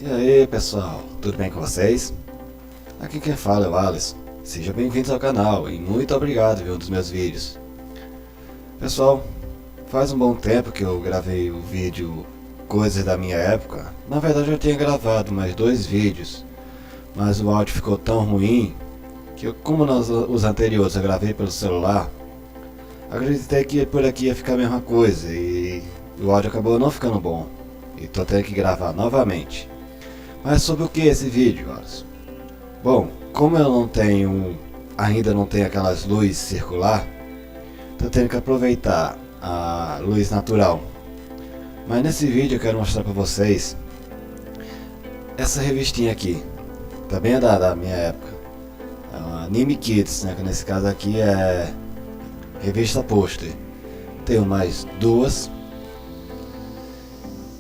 E aí pessoal, tudo bem com vocês? Aqui quem fala é o Alisson. Sejam bem-vindos ao canal e muito obrigado por um dos meus vídeos. Pessoal, faz um bom tempo que eu gravei o vídeo Coisas da minha época. Na verdade eu tinha gravado mais 2 vídeos, mas o áudio ficou tão ruim que como os anteriores eu gravei pelo celular, acreditei que por aqui ia ficar a mesma coisa e o áudio acabou não ficando bom. E tô tendo que gravar novamente. Mas sobre o que esse vídeo, Alisson? Bom, como eu ainda não tenho aquelas luzes circular, tô tendo que aproveitar a luz natural. Mas nesse vídeo eu quero mostrar pra vocês essa revistinha aqui. Também é da minha época. É uma Anime Kids, né? Que nesse caso aqui é revista pôster. Tenho mais 2.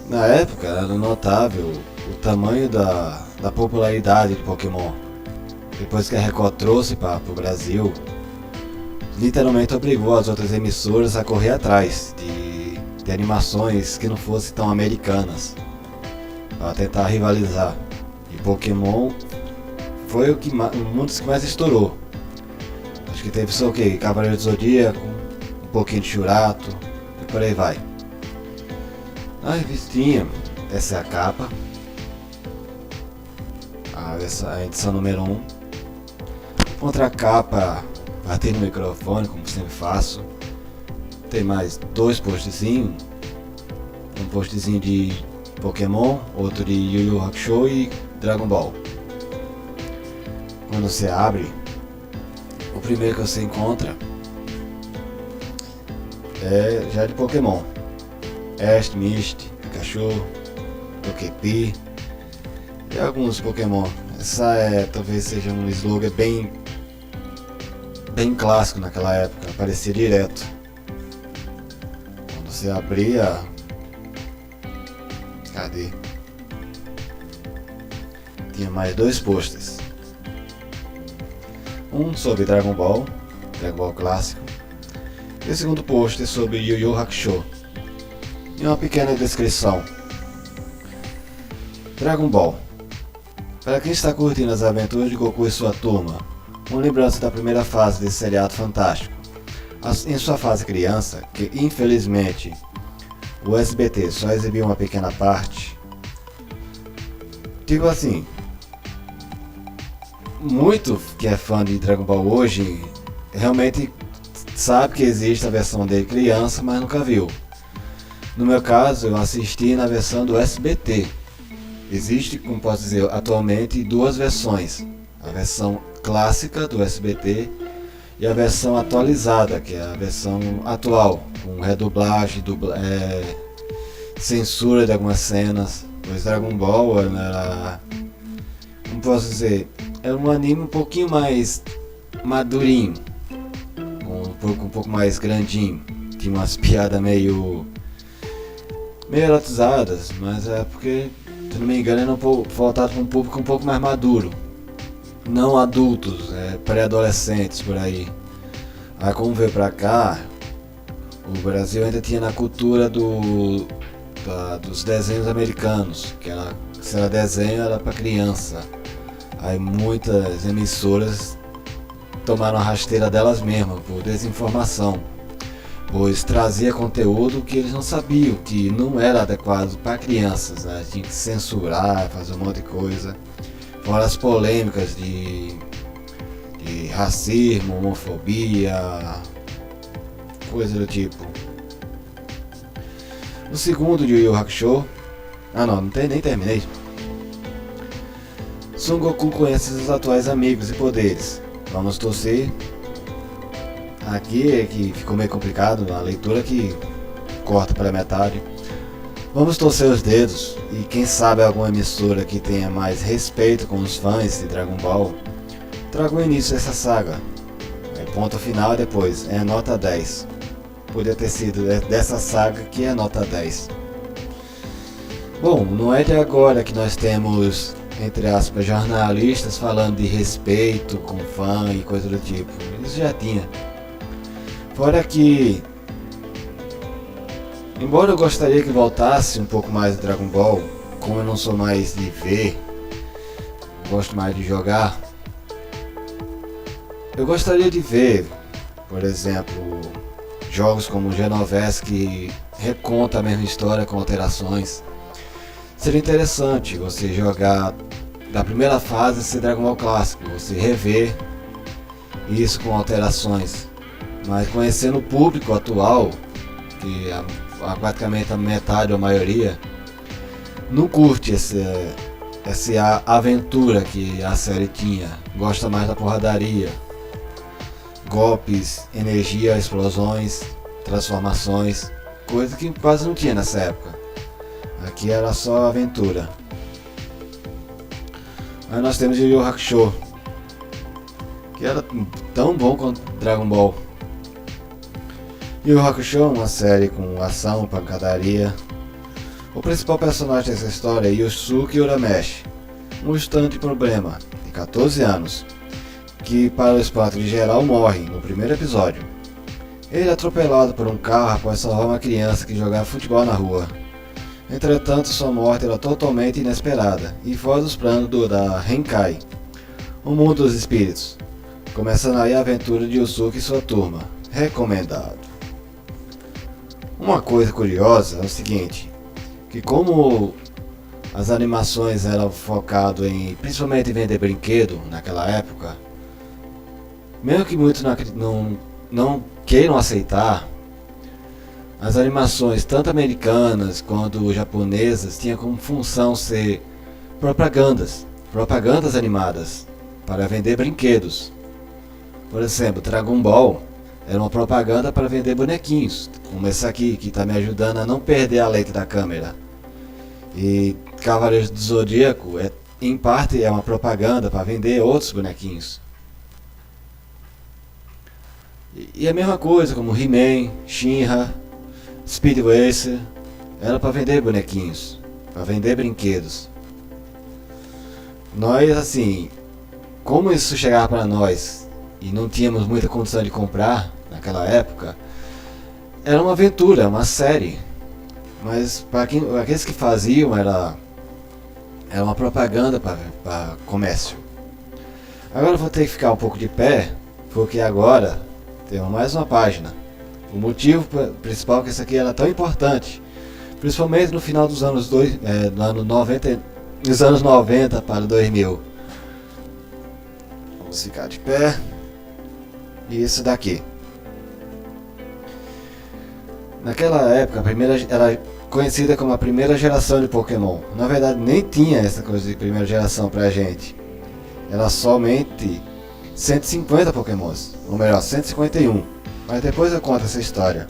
Na época era notável o tamanho da popularidade de Pokémon. Depois que a Record trouxe para o Brasil, literalmente obrigou as outras emissoras a correr atrás de animações que não fossem tão americanas, para tentar rivalizar. E Pokémon foi um dos que mais estourou. Acho que teve só o que? Cavaleiro do Zodíaco, um pouquinho de Churato e por aí vai. A revistinha, essa é a capa, a edição número 1. Contra capa, bater no microfone, como sempre faço. Tem mais 2 postzinhos, um postzinho de Pokémon, outro de Yu Yu Hakusho e Dragon Ball. Quando você abre, o primeiro que você encontra é já de Pokémon. Ash, Misty, Pikachu, Togepi e alguns Pokémon. Essa talvez seja um slogan bem clássico naquela época, aparecia direto. Quando você abria, cadê? Tinha mais 2 posters. Um sobre Dragon Ball clássico, e o segundo pôster sobre Yu Yu Hakusho. E uma pequena descrição. Dragon Ball. Para quem está curtindo as aventuras de Goku e sua turma, uma lembrança da primeira fase desse seriado fantástico. Em sua fase criança, que infelizmente o SBT só exibiu uma pequena parte. Tipo assim, muito que é fã de Dragon Ball hoje realmente sabe que existe a versão dele criança, mas nunca viu. No meu caso, eu assisti na versão do SBT. Existe, como posso dizer, atualmente 2 versões. A versão clássica do SBT e a versão atualizada, que é a versão atual, com redublagem, censura de algumas cenas. Pois Dragon Ball era, como posso dizer, era um anime um pouquinho mais madurinho, um pouco mais grandinho. Tinha umas piadas meio erotizadas, mas é porque, se não me engano, era voltado para um público um pouco mais maduro, não adultos, pré-adolescentes por aí. Aí como veio pra cá, o Brasil ainda tinha na cultura dos desenhos americanos, se era desenho era para criança. Aí muitas emissoras tomaram a rasteira delas mesmas por desinformação, pois trazia conteúdo que eles não sabiam, que não era adequado para crianças, né? Tinha que censurar, fazer um monte de coisa. Fora as polêmicas de racismo, homofobia, coisa do tipo. O segundo de Yu Yu Hakusho, nem terminei. Son Goku conhece seus atuais amigos e poderes. Vamos torcer. Aqui é que ficou meio complicado, a leitura que corta pela metade. Vamos torcer os dedos e quem sabe alguma emissora que tenha mais respeito com os fãs de Dragon Ball traga o início dessa saga. Ponto final depois, é nota 10. Podia ter sido dessa saga que é nota 10. Bom, não é de agora que nós temos, entre aspas, jornalistas falando de respeito com fã e coisa do tipo. Isso já tinha. Fora que, embora eu gostaria que voltasse um pouco mais do Dragon Ball, como eu não sou mais de ver, gosto mais de jogar, eu gostaria de ver, por exemplo, jogos como o Genovese, que reconta a mesma história com alterações. Seria interessante você jogar da primeira fase esse Dragon Ball clássico, você rever isso com alterações. Mas conhecendo o público atual, que praticamente a metade ou a maioria não curte essa aventura que a série tinha, gosta mais da porradaria, golpes, energia, explosões, transformações, coisa que quase não tinha nessa época. Aqui era só aventura. Aí nós temos Yu Yu Hakusho, que era tão bom quanto Dragon Ball. Yu Yu Hakusho é uma série com ação, pancadaria. O principal personagem dessa história é Yusuke Urameshi, um estudante de problema, de 14 anos, que para o espanto de geral morre no primeiro episódio. Ele é atropelado por um carro após salvar uma criança que jogava futebol na rua. Entretanto, sua morte era totalmente inesperada e fora dos planos da Henkai, o mundo dos espíritos. Começando aí a aventura de Yusuke e sua turma. Recomendado. Uma coisa curiosa é o seguinte, que como as animações eram focadas principalmente em vender brinquedo naquela época, mesmo que muitos não queiram aceitar, as animações tanto americanas quanto japonesas tinham como função ser propagandas animadas para vender brinquedos. Por exemplo, Dragon Ball era uma propaganda para vender bonequinhos, como esse aqui, que está me ajudando a não perder a lente da câmera. E Cavaleiros do Zodíaco, em parte, é uma propaganda para vender outros bonequinhos. E a mesma coisa, como He-Man, She-Ra, Speed Racer, era para vender bonequinhos, para vender brinquedos. Nós, assim, como isso chegava para nós e não tínhamos muita condição de comprar naquela época, era uma aventura, uma série. Mas para aqueles que faziam era uma propaganda para comércio. Agora eu vou ter que ficar um pouco de pé, porque agora temos mais uma página. O motivo principal que isso aqui era tão importante, principalmente no final dos anos 90 para 2000. Vamos ficar de pé. E isso daqui. Naquela época, era conhecida como a primeira geração de Pokémon. Na verdade, nem tinha essa coisa de primeira geração pra gente. Era somente 150 Pokémons, ou melhor, 151. Mas depois eu conto essa história.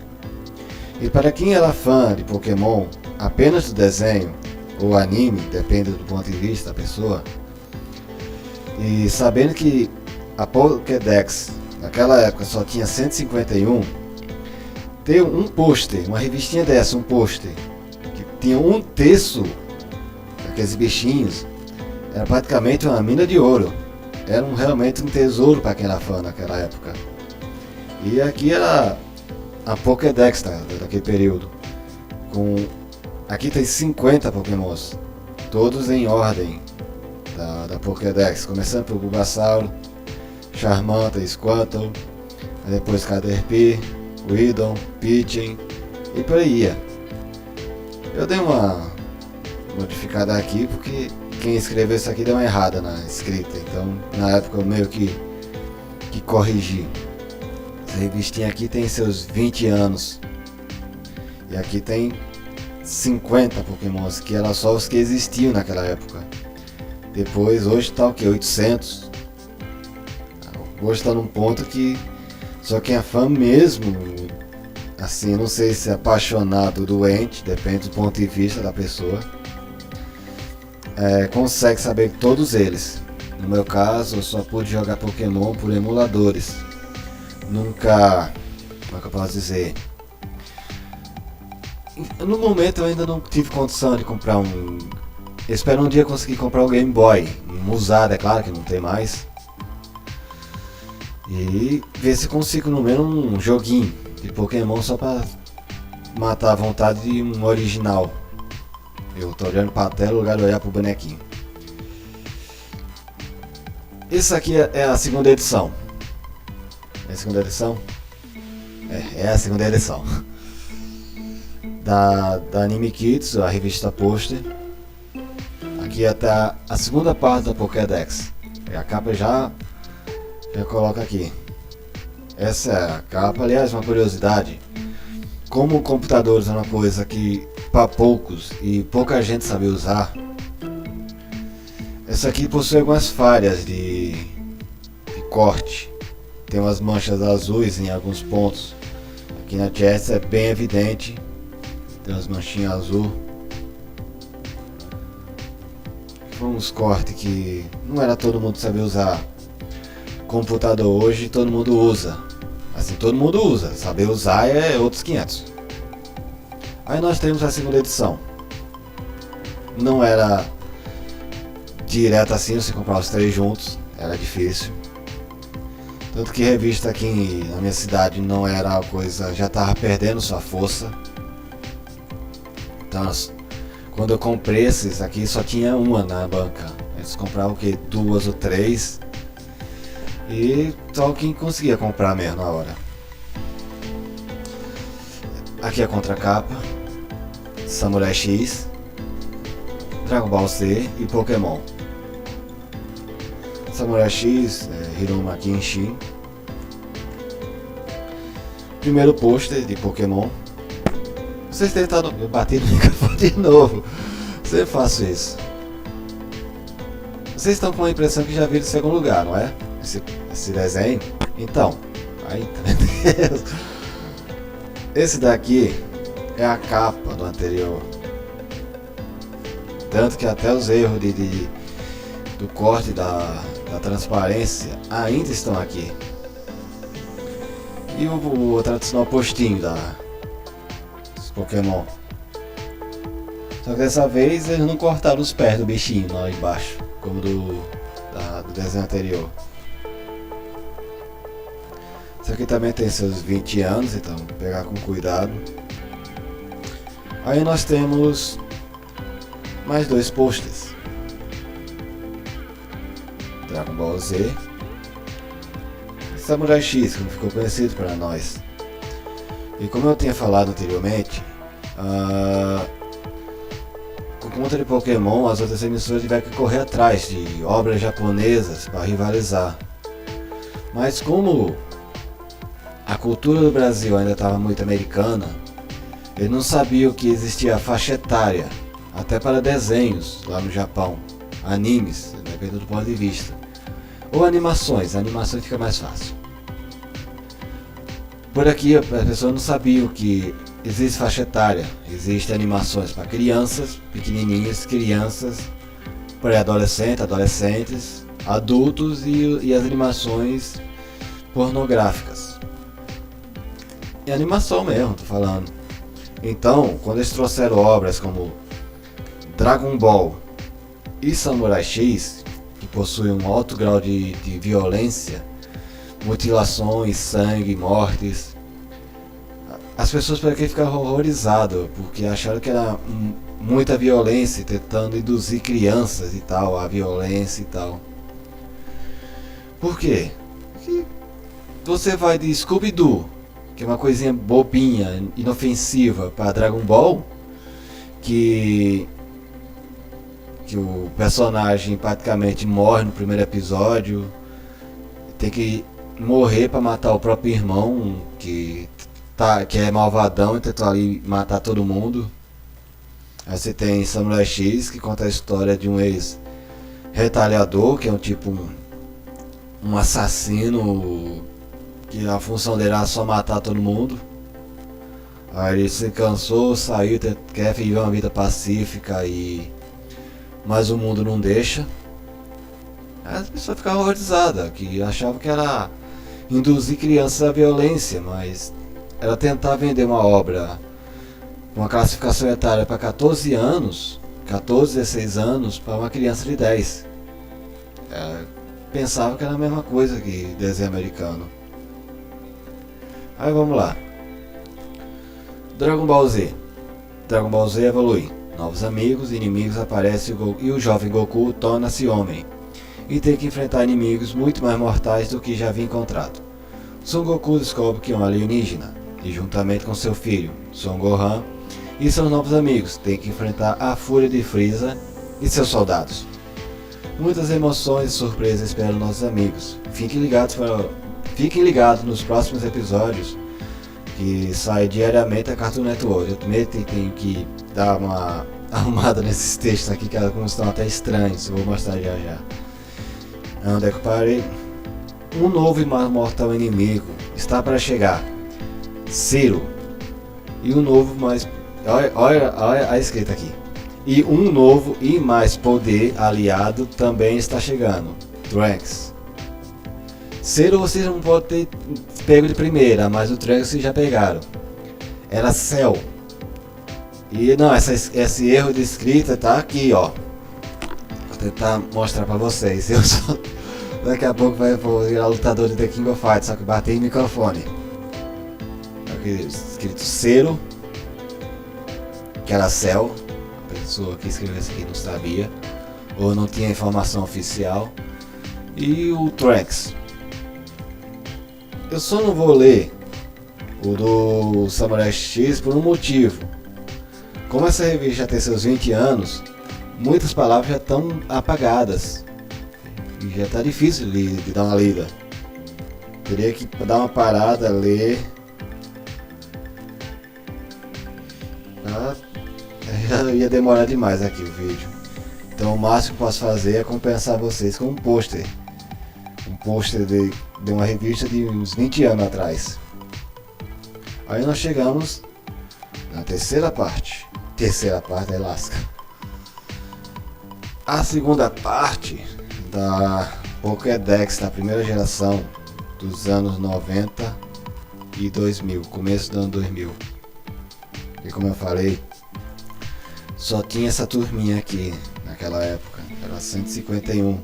E para quem era fã de Pokémon apenas do desenho ou anime, depende do ponto de vista da pessoa, e sabendo que a Pokédex naquela época só tinha 151, ter um pôster, uma revistinha dessa, um pôster que tinha um terço daqueles bichinhos, era praticamente uma mina de ouro. Era realmente um tesouro para quem era fã naquela época. E aqui era a Pokédex daquele período. Aqui tem 50 Pokémons, todos em ordem da Pokédex, começando pelo Bulbasaur, Charmander, Squirtle, depois Caterpie, Weedon, Pigeon e por aí ia. Eu dei uma modificada aqui porque quem escreveu isso aqui deu uma errada na escrita, então na época eu meio que corrigi. Essa revistinha aqui tem seus 20 anos. E aqui tem 50 Pokémons, que eram só os que existiam naquela época. Depois, hoje tá o que? 800. Hoje tá num ponto que só quem é fã mesmo, assim, não sei se é apaixonado ou doente, depende do ponto de vista da pessoa, consegue saber todos eles. No meu caso, eu só pude jogar Pokémon por emuladores. Nunca, como é que eu posso dizer? No momento eu ainda não tive condição de comprar um. Eu espero um dia conseguir comprar um Game Boy, um usado, é claro que não tem mais. E ver se consigo no menos um joguinho de Pokémon só pra matar a vontade de um original. Eu tô olhando pra tela no lugar de olhar pro bonequinho. Isso aqui é a segunda edição. É a segunda edição? É a segunda edição. Da Anime Kids, a revista Pôster. Aqui até a segunda parte da Pokédex. E a capa já coloca aqui. Essa é a capa. Aliás, uma curiosidade. Como computadores é uma coisa que para poucos e pouca gente sabe usar, essa aqui possui algumas falhas de corte. Tem umas manchas azuis em alguns pontos. Aqui na chest é bem evidente. Tem umas manchinhas azul. Foi uns cortes que não era todo mundo saber usar. Computador hoje todo mundo usa. Assim, todo mundo usa. Saber usar é outros 500. Aí nós temos a segunda edição. Não era direto assim, você comprar os 3 juntos. Era difícil. Tanto que revista aqui na minha cidade não era uma coisa, já estava perdendo sua força. Então, quando eu comprei esses aqui, só tinha uma na banca. Eles compravam o que? 2 ou 3. E só quem conseguia comprar mesmo na hora. Aqui é a contracapa. Samurai X, Dragon Ball Z e Pokémon. Samurai X, Hiroma Kenshin. Primeiro pôster de Pokémon. Vocês tentaram bater no microfone de novo. Sempre faço isso. Vocês estão com a impressão que já viram em segundo lugar, não é? Esse desenho? Então, aí, meu Deus. Esse daqui é a capa do anterior. Tanto que até os erros do corte da transparência ainda estão aqui. E o tradicional postinho dos Pokémon. Só que dessa vez eles não cortaram os pés do bichinho lá embaixo, como do desenho anterior. Isso aqui também tem seus 20 anos, então pegar com cuidado. Aí nós temos mais 2 posters. Dragon Ball Z e Samurai X, como ficou conhecido para nós. E como eu tinha falado anteriormente, por conta de Pokémon, as outras emissoras tiveram que correr atrás de obras japonesas para rivalizar. Mas como a cultura do Brasil ainda estava muito americana, ele não sabia que existia faixa etária, até para desenhos lá no Japão, animes, dependendo do ponto de vista. Ou animações fica mais fácil. Por aqui as pessoas não sabiam que existe faixa etária, existem animações para crianças, pequenininhas, crianças, pré-adolescentes, adolescentes, adultos e as animações pornográficas. E animação mesmo, tô falando. Então, quando eles trouxeram obras como Dragon Ball e Samurai X, que possuem um alto grau de violência, mutilações, sangue, mortes, as pessoas por aqui ficaram horrorizadas, porque acharam que era muita violência, tentando induzir crianças e tal, a violência e tal. Por quê? Porque você vai de Scooby-Doo, que é uma coisinha bobinha, inofensiva, para Dragon Ball, que o personagem praticamente morre no primeiro episódio, tem que morrer para matar o próprio irmão, que é malvadão e tentou ali matar todo mundo. Aí você tem Samurai X, que conta a história de um ex-retalhador, que é um assassino, que a função dele era só matar todo mundo. Aí ele se cansou, saiu, quer viver uma vida pacífica, mas o mundo não deixa. Aí as pessoas ficavam horrorizadas, que achavam que era induzir crianças à violência, mas era tentar vender uma obra com uma classificação etária para 14 anos, 14, 16 anos, para uma criança de 10. Pensava que era a mesma coisa que desenho americano. Aí vamos lá. Dragon Ball Z. Dragon Ball Z evolui. novos amigos, inimigos aparecem e o jovem Goku torna-se homem e tem que enfrentar inimigos muito mais mortais do que já havia encontrado. Son Goku descobre que é um alienígena e, juntamente com seu filho, Son Gohan, e seus novos amigos, tem que enfrentar a fúria de Frieza e seus soldados. Muitas emoções e surpresas esperam nossos amigos. Fiquem ligados nos próximos episódios, que sai diariamente a Cartoon Network. Eu também tenho que dar uma arrumada nesses textos aqui, que alguns estão até estranhos. Eu vou mostrar já já. Onde é que eu parei? Um novo e mais mortal inimigo está para chegar, Zero. E um novo mais... Olha a escrita aqui. E um novo e mais poder aliado também está chegando, Trunks. Zero vocês não podem ter pego de primeira, mas o Trunks vocês já pegaram. Era Cell. E não, esse erro de escrita tá aqui, ó. Vou tentar mostrar pra vocês. Daqui a pouco vai virar lutador de The King of Fighters, só que batei em microfone. Aqui escrito Zero, que era Cell. A pessoa que escreveu isso aqui não sabia, ou não tinha informação oficial. E o Trunks. Eu só não vou ler o do Samurai X por um motivo. Como essa revista já tem seus 20 anos, muitas palavras já estão apagadas. E já está difícil de dar uma lida. Teria que dar uma parada, ler. Ia demorar demais aqui o vídeo. Então o máximo que posso fazer é compensar vocês com um pôster. Um pôster de uma revista de uns 20 anos atrás. Aí nós chegamos na terceira parte. Terceira parte é lasca. A segunda parte da Pokédex da primeira geração dos anos 90 e 2000, começo do ano 2000. E como eu falei, só tinha essa turminha aqui naquela época, era 151.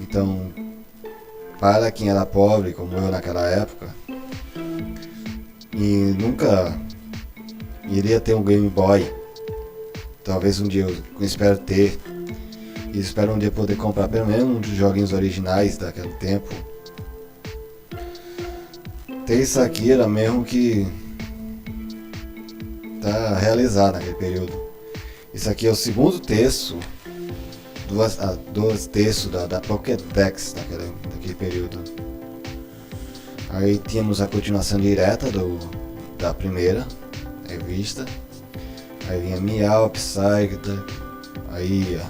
Então, para quem era pobre como eu naquela época e nunca iria ter um Game Boy, talvez um dia eu espero ter, e espero um dia poder comprar pelo menos um dos joguinhos originais daquele tempo. Ter isso aqui era mesmo que tá realizado naquele período. Isso aqui é o segundo texto, dois textos da Pokédex daquele período. Aí tínhamos a continuação direta da primeira revista. Aí vinha Meow, Psyduck, aí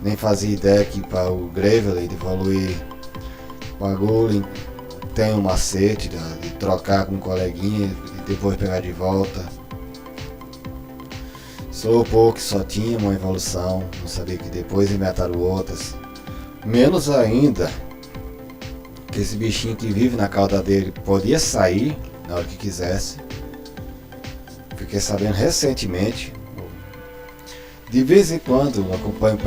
nem fazia ideia que para o Gravely evoluir o bagulho tem um macete de trocar com um coleguinha e depois pegar de volta. Slowpoke só tinha uma evolução, não sabia que depois inventaram outras. Menos ainda que esse bichinho que vive na cauda dele podia sair na hora que quisesse. Fiquei sabendo recentemente. De vez em quando eu acompanho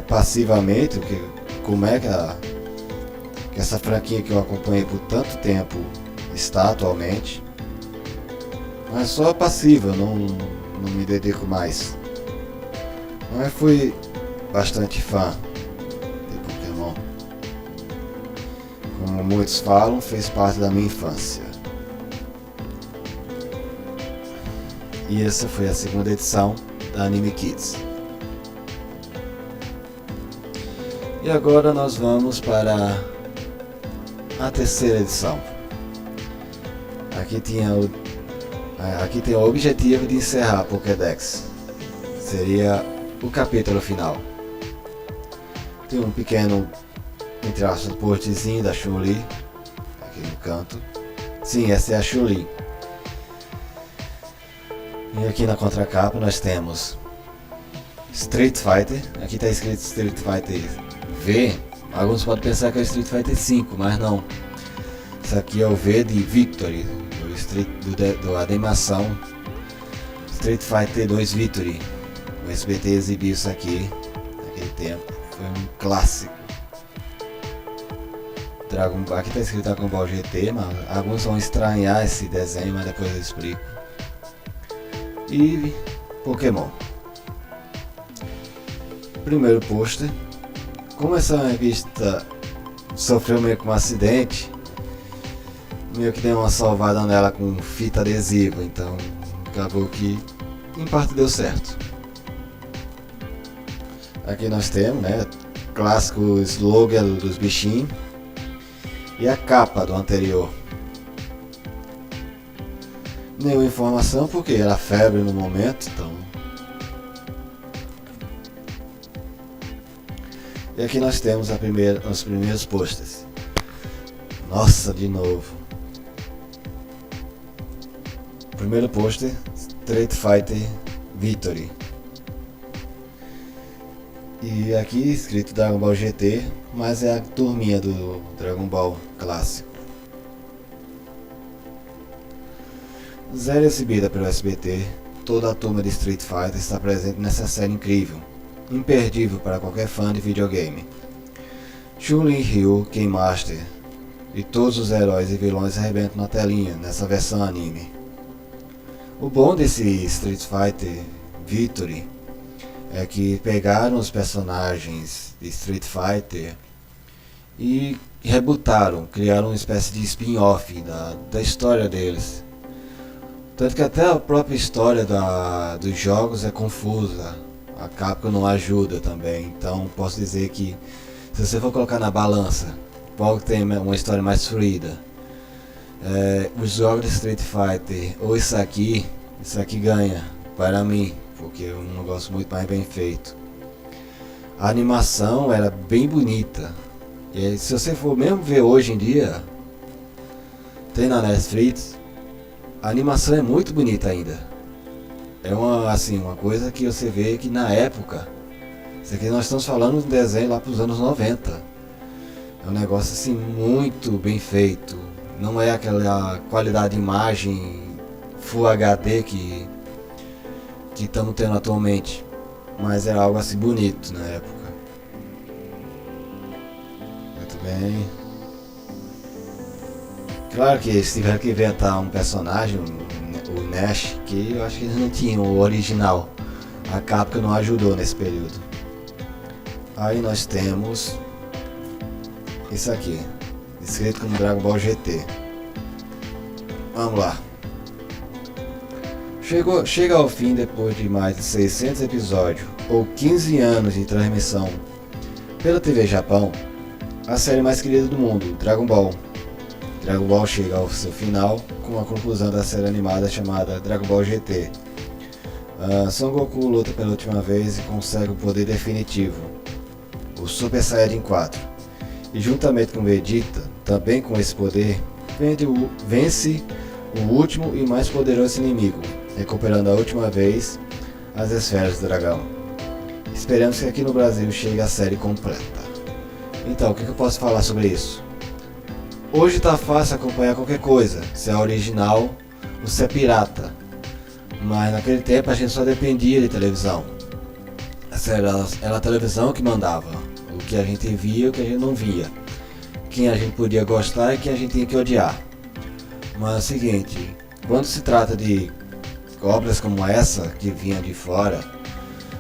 passivamente como é que essa franquia que eu acompanhei por tanto tempo está atualmente. Mas só passiva, não me dedico mais. Mas fui bastante fã de Pokémon. Como muitos falam, fez parte da minha infância. E essa foi a segunda edição da Anime Kids. E agora nós vamos para a terceira edição. Aqui tem o objetivo de encerrar a Pokédex. Seria o capítulo final. Tem um pequeno, entre aspas, portezinho da Chun-Li aqui no canto. Sim, essa é a Chun-Li. E aqui na contracapa nós temos Street Fighter. Aqui está escrito Street Fighter V. Alguns podem pensar que é o Street Fighter 5, mas não. Isso aqui é o V de Victory, da animação Street Fighter 2 Victory. O SBT exibiu isso aqui naquele tempo. Foi um clássico. Aqui está escrito Dragon Ball GT, mas alguns vão estranhar esse desenho, mas depois eu explico. e Pokémon. Primeiro pôster. Como essa revista sofreu meio com um acidente, meio que deu uma salvada nela com fita adesiva, então acabou que em parte deu certo. Aqui nós temos, né, clássico slogan dos bichinhos e a capa do anterior. Nenhuma informação porque era febre no momento, então. E aqui nós temos os primeiros posters. Nossa, de novo. Primeiro pôster, Street Fighter Victory. E aqui escrito Dragon Ball GT, mas é a turminha do Dragon Ball clássico. Zero exibida pelo SBT, toda a turma de Street Fighter está presente nessa série incrível, imperdível para qualquer fã de videogame. Chun-Li, Ryu, Ken Master e todos os heróis e vilões arrebentam na telinha nessa versão anime. O bom desse Street Fighter Victory é que pegaram os personagens de Street Fighter e rebootaram, criaram uma espécie de spin-off da história deles. Tanto que até a própria história dos jogos é confusa, a Capcom não ajuda também, então posso dizer que se você for colocar na balança, qual tem uma história mais fluida, os jogos de Street Fighter ou isso aqui ganha para mim, porque é um negócio muito mais bem feito. A animação era bem bonita, e se você for mesmo ver hoje em dia, tem na Netflix, a animação é muito bonita ainda. É uma coisa que você vê que na época, isso aqui nós estamos falando de um desenho lá para os anos 90. É um negócio assim muito bem feito. Não é aquela qualidade de imagem Full HD que estamos tendo atualmente, mas é algo assim bonito na época. Muito bem. Claro que eles tiveram que inventar um personagem, o Nash, que eu acho que eles não tinham o original. A Capcom não ajudou nesse período. Aí nós temos isso aqui, escrito como Dragon Ball GT. Vamos lá. Chega ao fim depois de mais de 600 episódios ou 15 anos de transmissão pela TV Japão, a série mais querida do mundo, Dragon Ball. Dragon Ball chega ao seu final com a conclusão da série animada chamada Dragon Ball GT. Son Goku luta pela última vez e consegue o poder definitivo, o Super Saiyajin 4. E juntamente com Vegeta, também com esse poder, vence o último e mais poderoso inimigo, recuperando a última vez as esferas do dragão. Esperamos que aqui no Brasil chegue a série completa. Então, o que eu posso falar sobre isso? Hoje tá fácil acompanhar qualquer coisa, se é original ou se é pirata. Mas naquele tempo a gente só dependia de televisão. Era a televisão que mandava. O que a gente via e o que a gente não via. Quem a gente podia gostar e quem a gente tinha que odiar. Mas é o seguinte, quando se trata de obras como essa, que vinha de fora,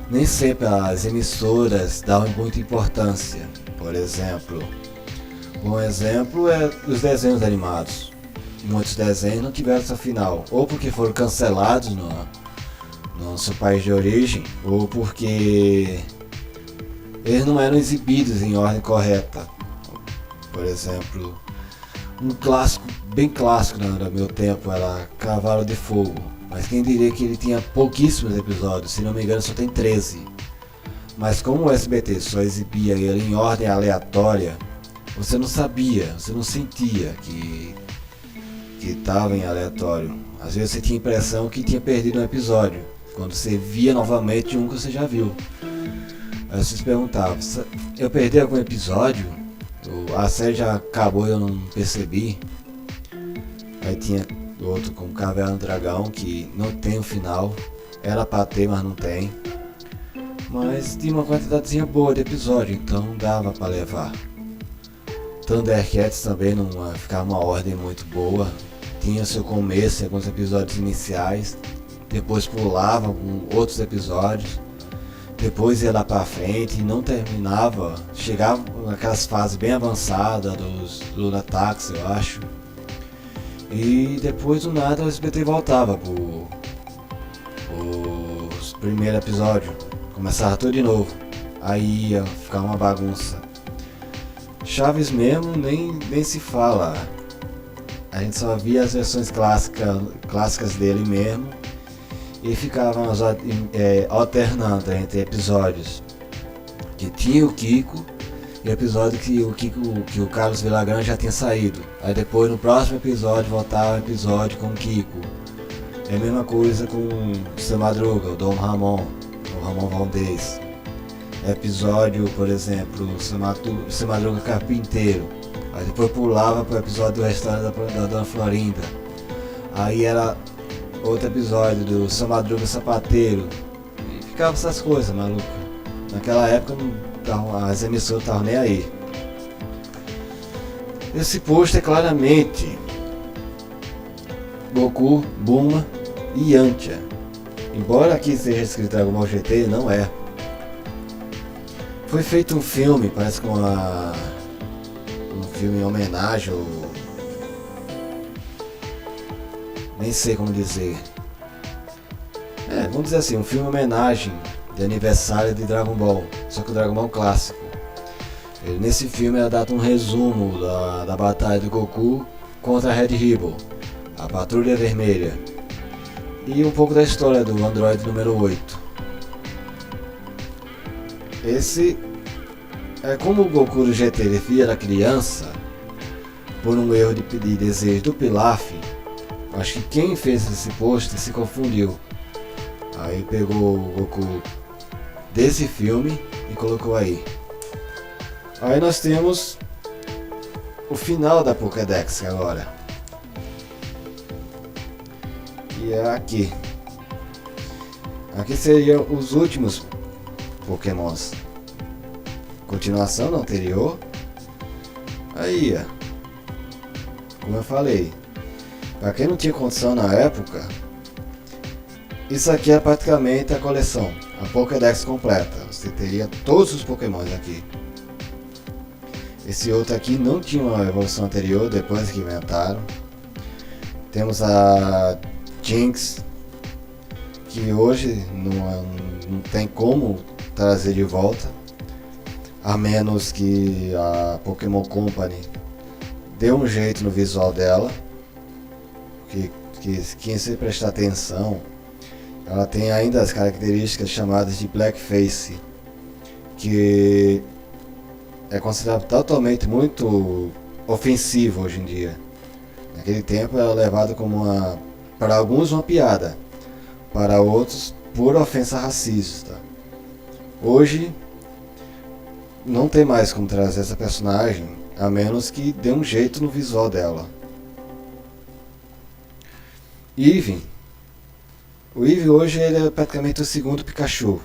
nem sempre as emissoras davam muita importância. Por exemplo, um exemplo é os desenhos animados. Muitos desenhos não tiveram essa final, ou porque foram cancelados no seu país de origem, ou porque eles não eram exibidos em ordem correta. Por exemplo, um clássico, bem clássico no meu tempo, era Cavalo de Fogo. Mas quem diria que ele tinha pouquíssimos episódios, se não me engano só tem 13. Mas como o SBT só exibia ele em ordem aleatória, você não sabia, você não sentia que estava em aleatório. Às vezes você tinha a impressão que tinha perdido um episódio, quando você via novamente um que você já viu. Aí você se perguntava, eu perdi algum episódio? A série já acabou e eu não percebi? Aí tinha outro como Caverna do Dragão, que não tem o final, era pra ter, mas não tem. Mas tinha uma quantidadezinha boa de episódio, então dava pra levar. Thundercats também não ficava uma ordem muito boa. Tinha seu começo e alguns episódios iniciais. depois pulava com outros episódios, depois ia lá pra frente e não terminava, chegava naquelas fases bem avançadas dos Lunatax, eu acho. E depois do nada o SBT voltava pro primeiro episódio, começava tudo de novo, aí ia ficar uma bagunça. Chaves mesmo nem se fala, a gente só via as versões clássicas dele mesmo e ficavam alternando entre episódios que tinha o Kiko e episódio que o Carlos Villagrán já tinha saído. Aí depois no próximo episódio voltava o episódio com o Kiko. É a mesma coisa com o Seu Madruga, o Dom Ramon, o Ramon Valdez. Episódio, por exemplo, o Seu Madruga Carpinteiro. Aí depois pulava pro episódio do restaurante da Dona Florinda. Aí era outro episódio do Seu Madruga Sapateiro. E ficava essas coisas, maluca. Naquela época as emissoras estavam nem aí. Esse post é claramente Goku, Bulma e Yantia. Embora aqui seja escrito Dragon Ball GT, não é. Foi feito um filme, parece com um filme em homenagem ou... nem sei como dizer. Vamos dizer assim, um filme em homenagem de aniversário de Dragon Ball, só que o Dragon Ball clássico. Nesse filme era dado um resumo da batalha do Goku contra a Red Ribbon, a Patrulha Vermelha, e um pouco da história do Android número 8. Esse é como o Goku do GT ele era criança, por um erro de desejo do Pilaf. Acho que quem fez esse post se confundiu. Aí pegou o Goku desse filme e colocou aí. Aí nós temos o final da Pokédex agora. Que é aqui. Aqui seriam os últimos Pokémons. Continuação do anterior. Aí, ó. Como eu falei. Pra quem não tinha condição na época, isso aqui é praticamente a coleção, a Pokédex completa. Você teria todos os Pokémons aqui. Esse outro aqui não tinha uma evolução anterior, depois que inventaram. Temos a Jinx, que hoje não tem como trazer de volta, a menos que a Pokémon Company dê um jeito no visual dela. Que quem se prestar atenção, ela tem ainda as características chamadas de blackface, que é considerado totalmente muito ofensivo hoje em dia. Naquele tempo era levado como para alguns uma piada, para outros pura ofensa racista. Hoje não tem mais como trazer essa personagem, a menos que dê um jeito no visual dela. Eevee. O Eevee hoje ele é praticamente o segundo Pikachu.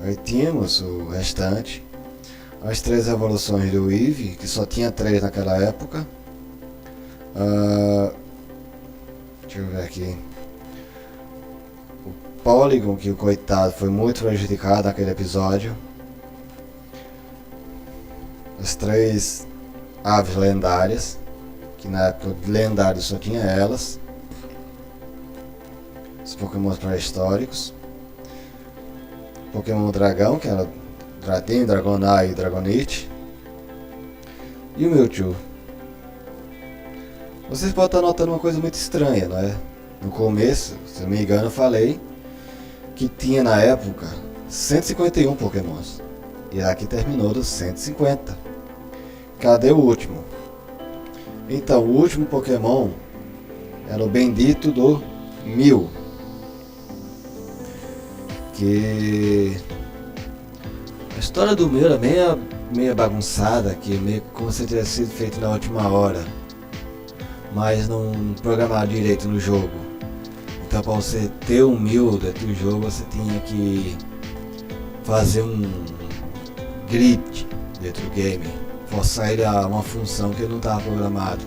Aí tínhamos o restante, as 3 evoluções do Eevee, que só tinha 3 naquela época. Deixa eu ver aqui. O Polygon, que o coitado foi muito prejudicado naquele episódio. As 3 aves lendárias, que na época lendário só tinha elas. Os Pokémon pré-históricos. Pokémon Dragão, que era Dratin, Dragonite e Dragonite. E o Mewtwo. Vocês podem estar notando uma coisa muito estranha, não é? No começo, se não me engano, eu falei que tinha na época 151 Pokémons. E aqui terminou dos 150. Cadê o último? Então, o último Pokémon era o bendito do 1000. Que a história do 1000 era meio bagunçada aqui, meio como se tivesse sido feito na última hora, mas não programaram direito no jogo. Então, para você ter um 1000 dentro do jogo, você tinha que fazer um grid dentro do game, forçar ele a uma função que não estava programado,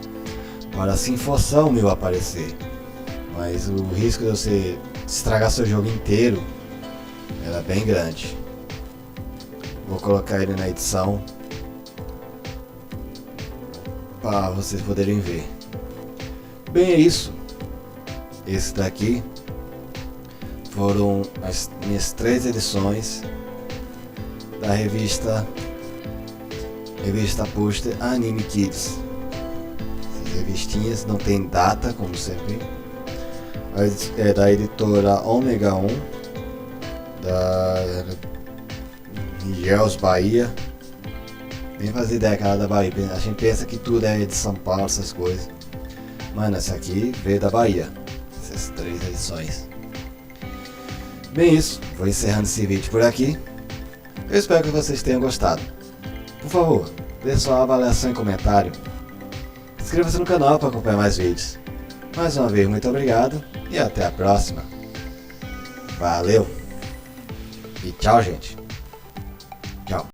para assim forçar o 1000 a aparecer. mas o risco de você estragar seu jogo inteiro era bem grande. Vou colocar ele na edição para vocês poderem ver. Bem, é isso. Esse daqui foram as minhas 3 edições da revista Pôster Anime Kids. Essas revistinhas não tem data, como sempre. É da editora Ômega 1, da Ilhéus, Bahia. Nem fazia ideia que era da Bahia. A gente pensa que tudo é de São Paulo, essas coisas. Mano, essa aqui veio da Bahia. Essas 3 edições. Bem, isso. Vou encerrando esse vídeo por aqui. Eu espero que vocês tenham gostado. Por favor, dê sua avaliação e comentário. Inscreva-se no canal para acompanhar mais vídeos. Mais uma vez, muito obrigado e até a próxima. Valeu! E tchau, gente!